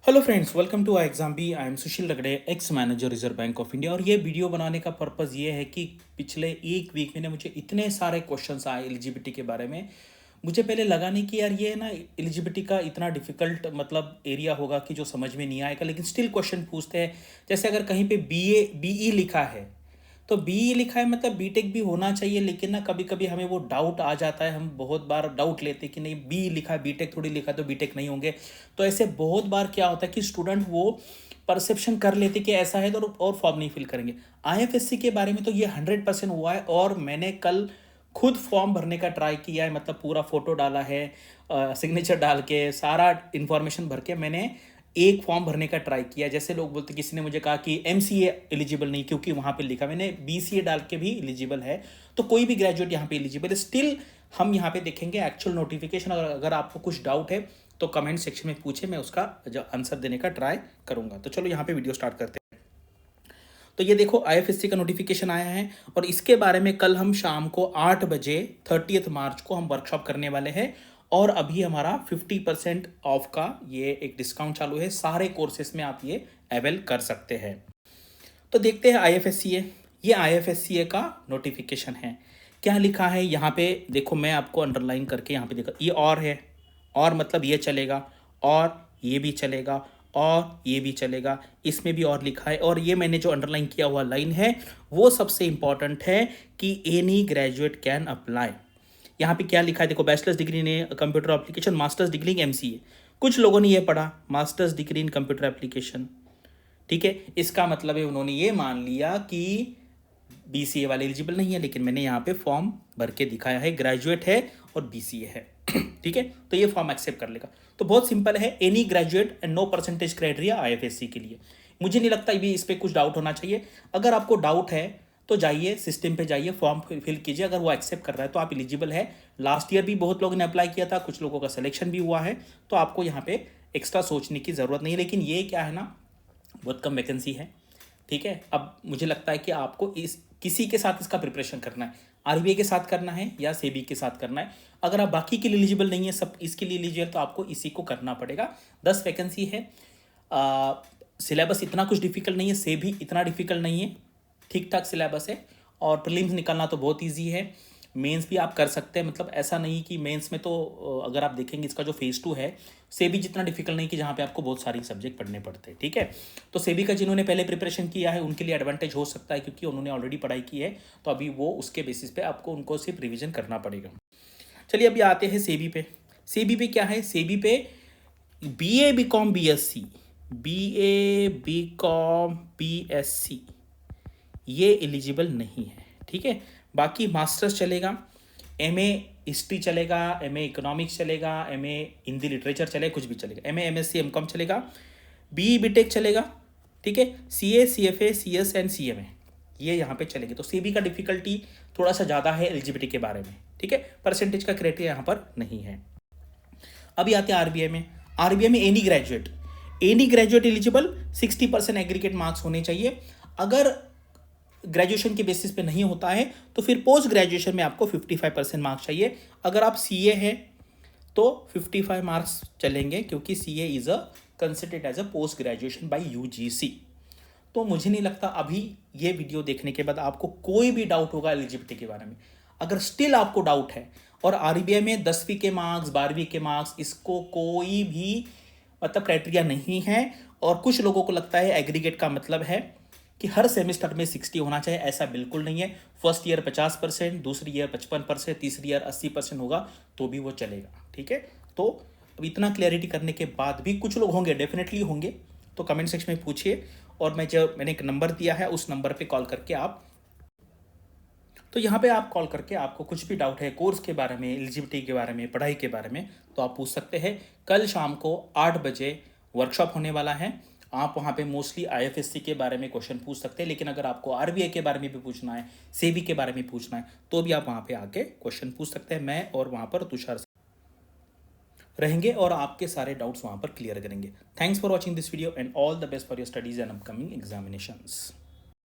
Hello friends, welcome to I exam B. I am Sushil Ragade, ex manager Reserve Bank of India. और ये video बनाने का purpose ये है कि पिछले एक वीक में ना मुझे इतने सारे क्वेश्चंस आए एलिजिबिलिटी के बारे में। मुझे पहले लगा नहीं कि यार ये ना एलिजिबिलिटी का इतना डिफिकल्ट मतलब एरिया होगा कि जो समझ में नहीं आएगा, लेकिन स्टिल क्वेश्चन पूछते हैं। जैसे अगर कहीं पे बीई लिखा है तो बीई लिखा है मतलब बीटेक भी होना चाहिए, लेकिन ना कभी कभी हमें वो डाउट आ जाता है। हम बहुत बार डाउट लेते हैं कि नहीं, बी लिखा है बीटेक थोड़ी लिखा है तो बीटेक नहीं होंगे। तो ऐसे बहुत बार क्या होता है कि स्टूडेंट वो परसेप्शन कर लेते कि ऐसा है तो और फॉर्म नहीं फिल करेंगे। आईएफएससी के बारे में तो ये 100% हुआ है, और मैंने कल खुद फॉर्म भरने का ट्राई किया है। मतलब पूरा फोटो डाला है, सिग्नेचर डाल के सारा इन्फॉर्मेशन भर के मैंने एक फॉर्म भरने का ट्राई किया। जैसे लोग बोलते, किसी ने मुझे कहा कि एमसीए एलिजिबल नहीं क्योंकि वहाँ पे लिखा, मैंने बीसीए डाल के भी एलिजिबल है। तो कोई भी ग्रेजुएट यहाँ पे एलिजिबल है। स्टिल हम यहाँ पे देखेंगे एक्चुअल नोटिफिकेशन। अगर आपको कुछ डाउट है तो कमेंट सेक्शन में पूछे, मैं उसका आंसर देने का ट्राई करूँगा। तो चलो यहाँ पे वीडियो स्टार्ट करते हैं। तो ये देखो, आईएफएससी का नोटिफिकेशन आया है और इसके बारे में कल हम शाम को 8 बजे 30 मार्च को हम वर्कशॉप करने वाले हैं। और अभी हमारा 50% ऑफ का ये एक डिस्काउंट चालू है। सारे कोर्सेस में आप ये अवेल कर सकते हैं। तो देखते हैं आईएफएससीए। ये आईएफएससीए का नोटिफिकेशन है। क्या लिखा है यहाँ पे देखो, मैं आपको अंडरलाइन करके यहाँ पे देखो, ये और है। और मतलब ये चलेगा, और ये भी चलेगा, और ये भी चलेगा। इसमें भी और लिखा है। और ये मैंने जो अंडरलाइन किया हुआ लाइन है वो सबसे इंपॉर्टेंट है कि एनी ग्रेजुएट कैन अप्लाई। यहाँ पे क्या लिखा है देखो, bachelors degree in computer application, masters degree in MCA. कुछ लोगों ने ये पढ़ा masters degree in computer application, ठीक है। इसका मतलब है उन्होंने ये मान लिया कि बीसीए वाले एलिजिबल नहीं है, लेकिन मैंने यहाँ पे फॉर्म भर के दिखाया है, ग्रेजुएट है और बीसीए है ठीक है, तो ये फॉर्म एक्सेप्ट कर लेगा। तो बहुत सिंपल है, any graduate and no percentage criteria IFSC के लिए। मुझे नहीं लगता भी इस पर कुछ डाउट होना चाहिए। अगर आपको डाउट है तो जाइए सिस्टम पे जाइए, फॉर्म फिल कीजिए। अगर वो एक्सेप्ट कर रहा है तो आप एलिजिबल है। लास्ट ईयर भी बहुत लोगों ने अप्लाई किया था, कुछ लोगों का सिलेक्शन भी हुआ है। तो आपको यहाँ पे एक्स्ट्रा सोचने की ज़रूरत नहीं है। लेकिन ये क्या है ना, बहुत कम वैकेंसी है, ठीक है। अब मुझे लगता है कि आपको इस किसी के साथ इसका प्रिपरेशन करना है, आरबीआई के साथ करना है या सेबी के साथ करना है। अगर आप बाकी के लिए एलिजिबल नहीं है, सब इसके लिए एलिजिबल, तो आपको इसी को करना पड़ेगा। 10 वैकेंसी है। सिलेबस इतना कुछ डिफिकल्ट नहीं है, सेबी इतना डिफिकल्ट नहीं है, ठीक ठाक सिलेबस है। और प्रीलिम्स निकालना तो बहुत ईजी है। मेंस भी आप कर सकते हैं, मतलब ऐसा नहीं कि मेंस में तो अगर आप देखेंगे इसका जो फेज़ 2 है, सेबी जितना डिफिकल्ट नहीं कि जहाँ पे आपको बहुत सारी सब्जेक्ट पढ़ने पड़ते हैं, ठीक है। तो सेबी का जिन्होंने पहले प्रिपरेशन किया है उनके लिए एडवांटेज हो सकता है, क्योंकि उन्होंने ऑलरेडी पढ़ाई की है। तो अभी वो उसके बेसिस पे आपको उनको सिर्फ रिविजन करना पड़ेगा। चलिए अभी आते हैं सेबी पे। सेबी पे क्या है, सेबी पे BA BCom BSc, BA BCom BSc ये एलिजिबल नहीं है, ठीक है। बाकी मास्टर्स चलेगा, एमए हिस्ट्री चलेगा, एमए इकोनॉमिक्स चलेगा, एमए हिंदी लिटरेचर चलेगा, कुछ भी चलेगा, एमए एमएससी एमकॉम चलेगा, बीई बीटेक चलेगा, ठीक है। CA CFA CS and CMA ये यहाँ पे चलेंगे। तो सीबी का डिफिकल्टी थोड़ा सा ज़्यादा है एलिजिबिलिटी के बारे में, ठीक है। परसेंटेज का क्राइटेरिया यहाँ पर नहीं है। अभी आते हैं आरबीआई में। आरबीआई में any graduate eligible, 60% aggregate marks होने चाहिए। अगर ग्रेजुएशन के बेसिस पे नहीं होता है तो फिर पोस्ट ग्रेजुएशन में आपको 55% मार्क्स चाहिए। अगर आप सीए हैं तो 55 मार्क्स चलेंगे, क्योंकि CA is a considered as a post graduation by UGC. तो मुझे नहीं लगता अभी ये वीडियो देखने के बाद आपको कोई भी डाउट होगा एलिजिबिलिटी के बारे में। अगर स्टिल आपको डाउट है, और आरबीआई में 10वीं के मार्क्स 12वीं के मार्क्स इसको कोई भी मतलब क्राइटेरिया नहीं है। और कुछ लोगों को लगता है एग्रीगेट का मतलब है कि हर सेमेस्टर में 60 होना चाहिए, ऐसा बिल्कुल नहीं है। फर्स्ट ईयर 50%, दूसरी ईयर 55%, तीसरी ईयर 80% होगा तो भी वो चलेगा, ठीक है। तो अब इतना क्लैरिटी करने के बाद भी कुछ लोग होंगे, डेफिनेटली होंगे, तो कमेंट सेक्शन में पूछिए। और मैंने एक नंबर दिया है, उस नंबर पे कॉल करके आप, तो यहाँ पे आप कॉल करके आपको कुछ भी डाउट है कोर्स के बारे में, एलिजिबिलिटी के बारे में, पढ़ाई के बारे में, तो आप पूछ सकते हैं। कल शाम को 8 बजे वर्कशॉप होने वाला है। आप वहाँ पे मोस्टली आईएफएससी के बारे में क्वेश्चन पूछ सकते हैं, लेकिन अगर आपको आरबीआई के बारे में भी पूछना है, सेबी के बारे में पूछना है, तो भी आप वहाँ पे आके क्वेश्चन पूछ सकते हैं। मैं और वहाँ पर तुषार रहेंगे और आपके सारे डाउट्स वहाँ पर क्लियर करेंगे। Thanks for watching this video and all the best for your studies and upcoming examinations.